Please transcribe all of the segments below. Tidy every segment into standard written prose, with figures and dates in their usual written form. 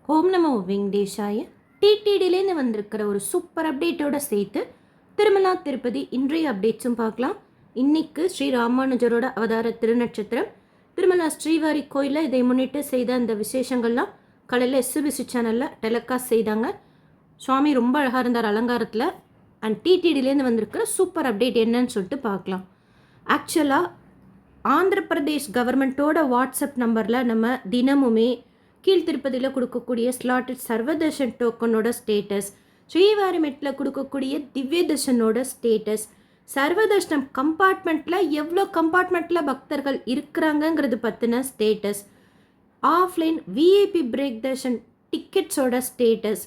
ஓம் நமோ வெங்கடேஷாய. டிடிடிலேருந்து வந்திருக்கிற ஒரு சூப்பர் அப்டேட்டோட சேர்த்து திருமலா திருப்பதி இன்றைய அப்டேட்ஸும் பார்க்கலாம். இன்னைக்கு ஸ்ரீ ராமானுஜரோட அவதார திருநட்சத்திரம். திருமலா ஸ்ரீவாரி கோயிலில் இதை முன்னிட்டு செய்த அந்த விசேஷங்கள்லாம் காலையில் எஸ்பிசி சேனலில் டெலிகாஸ்ட் செய்தாங்க. சுவாமி ரொம்ப அழகாக இருந்தார் அலங்காரத்தில். அண்ட் டிடிடிலேருந்து வந்திருக்கிற சூப்பர் அப்டேட் என்னன்னு சொல்லிட்டு பார்க்கலாம். ஆக்சுவலாக ஆந்திர பிரதேஷ் கவர்மெண்ட்டோட வாட்ஸ்அப் நம்பரில் நம்ம தினமுமே கீழ்த்திருப்பதியில் கொடுக்கக்கூடிய ஸ்லாட்டட் சர்வதர்ஷன் டோக்கனோட ஸ்டேட்டஸ், ஸ்ரீவாரிமெட்டில் கொடுக்கக்கூடிய திவ்ய தர்ஷனோட ஸ்டேட்டஸ், சர்வதர்ஷனம் கம்பார்ட்மெண்ட்டில் எவ்வளோ கம்பார்ட்மெண்ட்டில் பக்தர்கள் இருக்கிறாங்கங்கிறது பற்றின status, offline VIP break darshan டிக்கெட்ஸோட ஸ்டேட்டஸ்,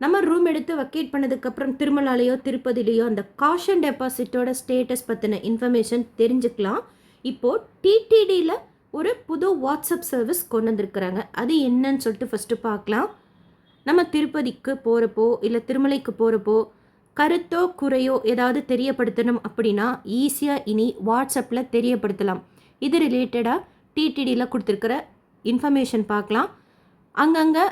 நம்ம ரூம் எடுத்து வக்கேட் பண்ணதுக்கப்புறம் திருமலாலேயோ திருப்பதிலேயோ அந்த காஷன் டெபாசிட்டோட ஸ்டேட்டஸ் பற்றின இன்ஃபர்மேஷன் தெரிஞ்சுக்கலாம். இப்போது டிடிடியில் ஒரு புது வாட்ஸ்அப் சர்வீஸ் கொண்டு வந்திருக்கிறாங்க. அது என்னன்னு சொல்லிட்டு ஃபஸ்ட்டு பார்க்கலாம். நம்ம திருப்பதிக்கு போகிறப்போ இல்லை திருமலைக்கு போகிறப்போ கருத்தோ குறையோ ஏதாவது தெரியப்படுத்தணும் அப்படின்னா ஈஸியாக இனி வாட்ஸ்அப்பில் தெரியப்படுத்தலாம். இது ரிலேட்டடாக டிடிடியில் கொடுத்துருக்கிற இன்ஃபர்மேஷன் பார்க்கலாம். அங்கங்கே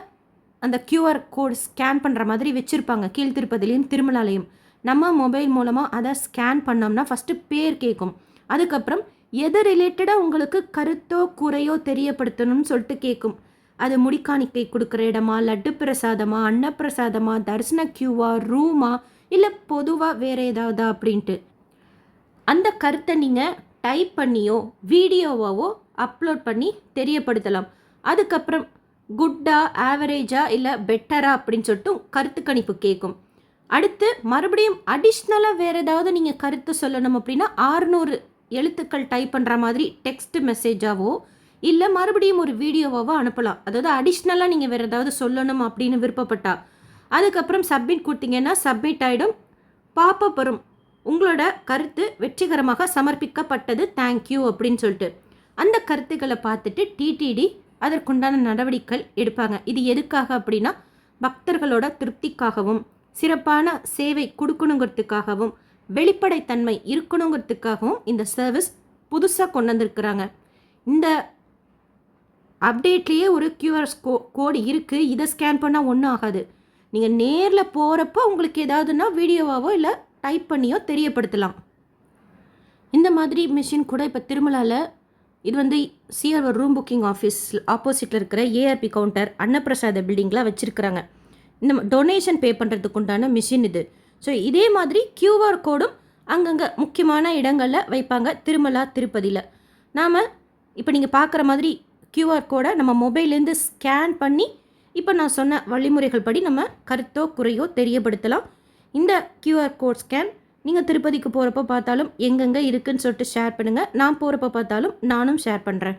அந்த கியூஆர் கோட் ஸ்கேன் பண்ணுற மாதிரி வச்சுருப்பாங்க கீழ் திருப்பதிலையும் திருமலாலையும். நம்ம மொபைல் மூலமாக அதை ஸ்கேன் பண்ணோம்னா ஃபஸ்ட்டு பேர் கேட்கும். அதுக்கப்புறம் எது ரிலேட்டடாக உங்களுக்கு கருத்தோ குறையோ தெரியப்படுத்தணும்னு சொல்லிட்டு கேட்கும். அது முடிக்காணிக்கை கொடுக்குற இடமா, லட்டு பிரசாதமா, அன்னப்பிரசாதமா, தரிசன கியூவா, ரூமா, இல்லை பொதுவாக வேறு ஏதாவதா அப்படின்ட்டு அந்த கருத்தை நீங்கள் டைப் பண்ணியோ வீடியோவாவோ அப்லோட் பண்ணி தெரியப்படுத்தலாம். அதுக்கப்புறம் குட்டா, ஆவரேஜா, இல்லை பெட்டரா அப்படின்னு சொல்லிட்டு கருத்து கணிப்பு கேட்கும். அடுத்து மறுபடியும் அடிஷ்னலாக வேறு ஏதாவது நீங்கள் கருத்து சொல்லணும் அப்படின்னா 600 எழுத்துக்கள் டைப் பண்ணுற மாதிரி டெக்ஸ்ட் மெசேஜாவோ இல்லை மறுபடியும் ஒரு வீடியோவாவோ அனுப்பலாம். அதாவது அடிஷ்னலாக நீங்கள் வேறு ஏதாவது சொல்லணும் அப்படின்னு விருப்பப்பட்டா அதுக்கப்புறம் சப்மிட் கொடுத்தீங்கன்னா சப்மிட் ஆகிடும். பாப்பப் வரும், உங்களோட கருத்து வெற்றிகரமாக சமர்ப்பிக்கப்பட்டது, தேங்க்யூ அப்படின்னு சொல்லிட்டு. அந்த கருத்துக்களை பார்த்துட்டு டிடிடி அதற்குண்டான நடவடிக்கை எடுப்பாங்க. இது எதுக்காக அப்படின்னா பக்தர்களோட திருப்திக்காகவும் சிறப்பான சேவை கொடுக்கணுங்கிறதுக்காகவும் வெளிப்படைத்தன்மை இருக்கணுங்கிறதுக்காகவும் இந்த சர்வீஸ் புதுசாக கொண்டு வந்திருக்கிறாங்க. இந்த அப்டேட்லேயே ஒரு கியூஆர் கோடு இருக்குது. இதை ஸ்கேன் பண்ணால் ஒன்றும் ஆகாது. நீங்கள் நேரில் போகிறப்போ உங்களுக்கு ஏதாவதுன்னா வீடியோவாவோ இல்லை டைப் பண்ணியோ தெரியப்படுத்தலாம். இந்த மாதிரி மிஷின் கூட இப்போ திருமலாவில் இது சிஆர் ரூம் புக்கிங் ஆஃபீஸ் ஆப்போசிட்டில் இருக்கிற ஏஆர்பி கவுண்டர் அன்னப்பிரசாத பில்டிங்லாம் வச்சுருக்கிறாங்க. இந்த டொனேஷன் பே பண்ணுறதுக்கு உண்டான மிஷின் இது. ஸோ இதே மாதிரி கியூஆர் கோடும் அங்கங்கே முக்கியமான இடங்களில் வைப்பாங்க திருமலா திருப்பதியில். நாம் இப்போ நீங்கள் பார்க்குற மாதிரி கியூஆர் கோடை நம்ம மொபைல்லேருந்து ஸ்கேன் பண்ணி இப்போ நான் சொன்ன வழிமுறைகள் படி நம்ம கருத்தோ குறையோ தெரியப்படுத்தலாம். இந்த கியூஆர் கோட் ஸ்கேன் நீங்கள் திருப்பதிக்கு போகிறப்போ பார்த்தாலும் எங்கெங்கே இருக்குதுன்னு சொல்லிட்டு ஷேர் பண்ணுங்கள். நான் போகிறப்ப பார்த்தாலும் நானும் ஷேர் பண்ணுறேன்.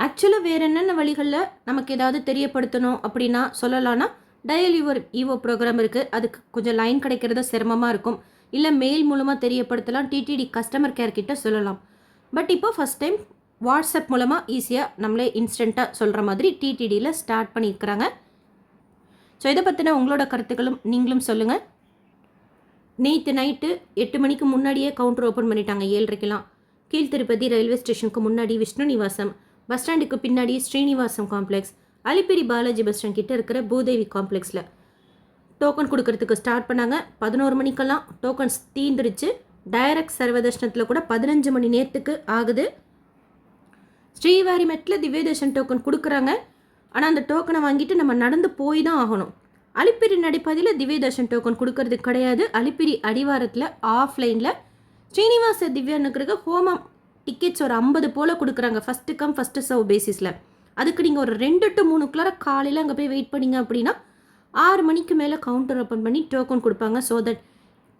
ஆக்சுவலாக வேறு என்னென்ன வழிகளில் நமக்கு ஏதாவது தெரியப்படுத்தணும் அப்படின்னா சொல்லலான்னா டயல் யுவர் ஈவோ ப்ரோக்ராம் இருக்குது. அதுக்கு கொஞ்சம் லைன் கிடைக்கிறது சிரமமாக இருக்கும். இல்லை மெயில் மூலமாக தெரியப்படுத்தலாம், டிடிடி கஸ்டமர் கேர் கிட்ட சொல்லலாம். பட் இப்போ ஃபஸ்ட் டைம் வாட்ஸ்அப் மூலமாக ஈஸியாக நம்மளே இன்ஸ்டண்ட்டாக சொல்கிற மாதிரி டிடிடியில் ஸ்டார்ட் பண்ணியிருக்கிறாங்க. ஸோ இதை பற்றின உங்களோட கருத்துக்களும் நீங்களும் சொல்லுங்கள். நேற்று நைட்டு 8 மணிக்கு முன்னாடியே கவுண்டர் ஓப்பன் பண்ணிட்டாங்க. 7:30க்கெலாம் கீழ் திருப்பதி ரயில்வே ஸ்டேஷனுக்கு முன்னாடி விஷ்ணு நிவாசம், பஸ் ஸ்டாண்டுக்கு பின்னாடி Srinivasam complex, Alipiri Balaji bus stand கிட்ட இருக்கிற பூதேவி காம்ப்ளெக்ஸில் டோக்கன் கொடுக்கறதுக்கு ஸ்டார்ட் பண்ணாங்க. 11 மணிக்கெல்லாம் டோக்கன்ஸ் தீந்துருச்சு. டைரக்ட் சர்வதர்ஷனத்தில் கூட 15 மணி நேரத்துக்கு ஆகுது. ஸ்ரீவாரிமெட்டில் திவ்யதர்ஷன் டோக்கன் கொடுக்குறாங்க. ஆனால் அந்த டோக்கனை வாங்கிட்டு நம்ம நடந்து போய் தான் ஆகணும். அலிப்பிரி நடைபாதையில் திவ்யதர்ஷன் டோக்கன் கொடுக்கறது கிடையாது. அலிப்பிரி அடிவாரத்தில் ஆஃப்லைனில் ஸ்ரீனிவாச திவ்யானுக்கு ஹோமம் டிக்கெட்ஸ் ஒரு 50 போல் கொடுக்குறாங்க. ஃபஸ்ட்டு கம் ஃபஸ்ட்டு சர்வ் பேசிஸில். அதுக்கு நீங்கள் ஒரு 2 to 3 காலையில் அங்கே போய் வெயிட் பண்ணிங்க அப்படின்னா 6 மணிக்கு மேலே கவுண்டர் ஓப்பன் பண்ணி டோக்கன் கொடுப்பாங்க. ஸோ தட்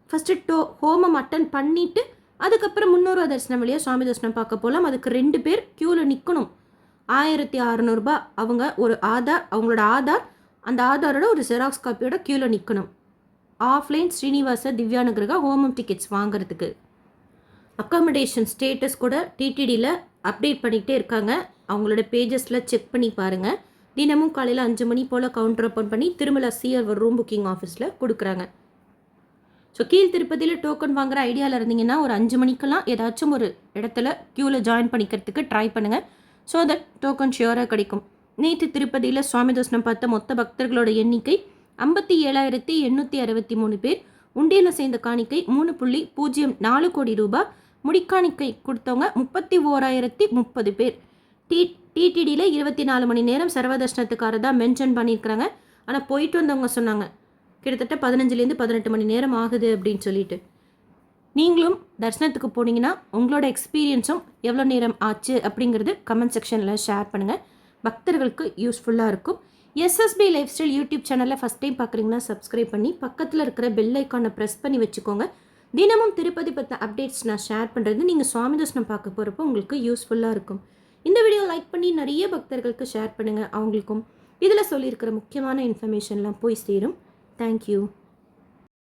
ஃபஸ்ட்டு ஹோமம் அட்டன் பண்ணிவிட்டு அதுக்கப்புறம் 300 தரிசனம் வழியாக சுவாமி தரிசனம் பார்க்க போகலாம். அதுக்கு 2 பேர் க்யூவில் நிற்கணும். 1600 ரூபாய். அவங்க ஒரு ஆதார், அவங்களோட ஆதார், அந்த ஆதாரோட ஒரு ஜெராக்ஸ் காப்பியோட க்யூவில் நிற்கணும். ஆஃப்லைன் ஸ்ரீனிவாச திவ்யானுகிரக ஹோமம் டிக்கெட்ஸ் வாங்குறதுக்கு. அக்காமடேஷன் ஸ்டேட்டஸ் கூட டிடிடியில் அப்டேட் பண்ணிகிட்டே இருக்காங்க. அவங்களோட பேஜஸில் செக் பண்ணி பாருங்கள். தினமும் காலையில் 5 மணி போல் கவுண்டர் ஓப்பன் பண்ணி திருமலா சிஆர் ரூம் புக்கிங் ஆஃபீஸில் கொடுக்குறாங்க. ஸோ கீழ் திருப்பதியில் டோக்கன் வாங்குகிற ஐடியாவில் இருந்தீங்கன்னா ஒரு 5 மணிக்கெல்லாம் ஏதாச்சும் ஒரு இடத்துல க்யூவில் ஜாயின் பண்ணிக்கிறதுக்கு ட்ரை பண்ணுங்கள். ஸோ தட் டோக்கன் ஷியோராக கிடைக்கும். நேற்று திருப்பதியில் சுவாமி தரிசனம் பார்த்த மொத்த பக்தர்களோட எண்ணிக்கை 57,863 பேர். உண்டியலில் சேர்ந்த காணிக்கை 3.04 கோடி ரூபாய். முடிக்காணிக்கை கொடுத்தவங்க 31,030 பேர். டிடிடியில் 24 மணி நேரம் சர்வதர்ஷனத்துக்காரர் தான் மென்ஷன் பண்ணியிருக்கிறாங்க. ஆனால் போயிட்டு வந்தவங்க சொன்னாங்க கிட்டத்தட்ட 15லேருந்து 18 மணி நேரம் ஆகுது அப்படின்னு சொல்லிட்டு. நீங்களும் தரிசனத்துக்கு போனீங்கன்னா உங்களோட எக்ஸ்பீரியன்ஸும் எவ்வளோ நேரம் ஆச்சு அப்படிங்கிறது கமெண்ட் செக்ஷனில் ஷேர் பண்ணுங்கள். பக்தர்களுக்கு யூஸ்ஃபுல்லாக இருக்கும். எஸ்எஸ்பி லைஃப் ஸ்டைல் யூடியூப் சேனலில் ஃபஸ்ட் டைம் பார்க்குறீங்கன்னா சப்ஸ்கிரைப் பண்ணி பக்கத்தில் இருக்கிற பெல் ஐக்கானை ப்ரெஸ் பண்ணி வச்சுக்கோங்க. தினமும் திருப்பதி பற்றி அப்டேட்ஸ் நான் ஷேர் பண்ணுறது நீங்கள் சுவாமி தரிசனம் பார்க்க போகிறப்போ உங்களுக்கு யூஸ்ஃபுல்லாக இருக்கும். இந்த வீடியோ லைக் பண்ணி நிறைய பக்தர்களுக்கு ஷேர் பண்ணுங்கள். அவங்களுக்கும் இதில் சொல்லியிருக்கிற முக்கியமான இன்ஃபர்மேஷன்லாம் போய் சேரும். தேங்க்யூ.